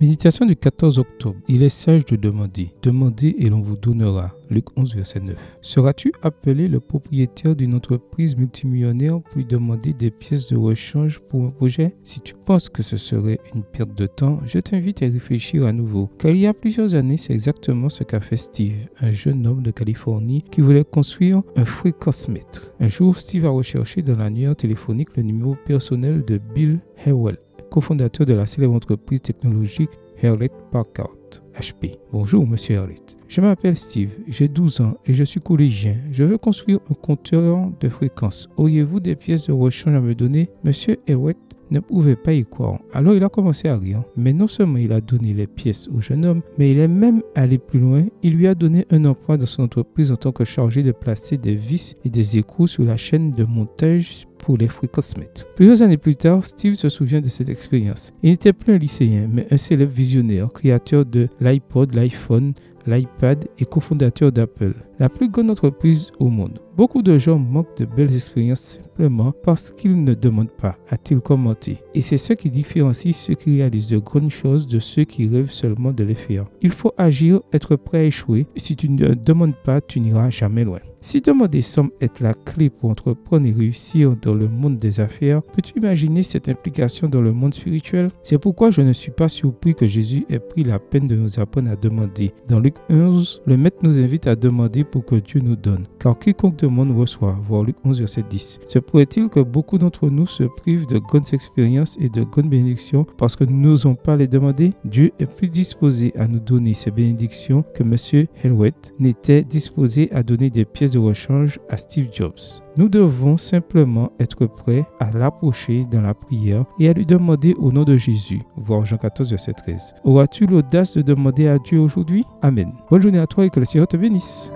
Méditation du 14 octobre. Il est sage de demander. Demandez et l'on vous donnera. Luc 11, verset 9. Seras-tu appelé le propriétaire d'une entreprise multimillionnaire pour lui demander des pièces de rechange pour un projet? Si tu penses que ce serait une perte de temps, je t'invite à réfléchir à nouveau. Car il y a plusieurs années, c'est exactement ce qu'a fait Steve, un jeune homme de Californie qui voulait construire un fréquencemètre. Un jour, Steve a recherché dans l'annuaire téléphonique le numéro personnel de Bill Hewlett, cofondateur de la célèbre entreprise technologique Hewlett Packard, HP. Bonjour, monsieur Hewlett. Je m'appelle Steve, j'ai 12 ans et je suis collégien. Je veux construire un compteur de fréquence. Auriez-vous des pièces de rechange à me donner? Monsieur Hewlett ne pouvait pas y croire. Alors il a commencé à rire. Mais non seulement il a donné les pièces au jeune homme, mais il est même allé plus loin. Il lui a donné un emploi dans son entreprise en tant que chargé de placer des vis et des écrous sur la chaîne de montage pour les fréquencemètres. Plusieurs années plus tard, Steve se souvient de cette expérience. Il n'était plus un lycéen, mais un célèbre visionnaire, créateur de l'iPod, l'iPhone, l'iPad et cofondateur d'Apple, la plus grande entreprise au monde. Beaucoup de gens manquent de belles expériences simplement parce qu'ils ne demandent pas, a-t-il commenté. Et c'est ce qui différencie ceux qui réalisent de grandes choses de ceux qui rêvent seulement de les faire. Il faut agir, être prêt à échouer. Si tu ne demandes pas, tu n'iras jamais loin. Si demander semble être la clé pour entreprendre et réussir dans le monde des affaires, peux-tu imaginer cette implication dans le monde spirituel? C'est pourquoi je ne suis pas surpris que Jésus ait pris la peine de nous apprendre à demander. Dans Luc 11, le Maître nous invite à demander pour que Dieu nous donne. Car quiconque demande reçoit. Voir Luc 11, verset 10. Se pourrait-il que beaucoup d'entre nous se privent de grandes expériences et de grandes bénédictions parce que nous n'osons pas les demander? Dieu est plus disposé à nous donner ces bénédictions que M. Hewlett n'était disposé à donner des pièces de rechange à Steve Jobs. Nous devons simplement être prêts à l'approcher dans la prière et à lui demander au nom de Jésus. Voir Jean 14, verset 13. Auras-tu l'audace de demander à Dieu aujourd'hui? Amen. Bonne journée à toi et que le Seigneur te bénisse.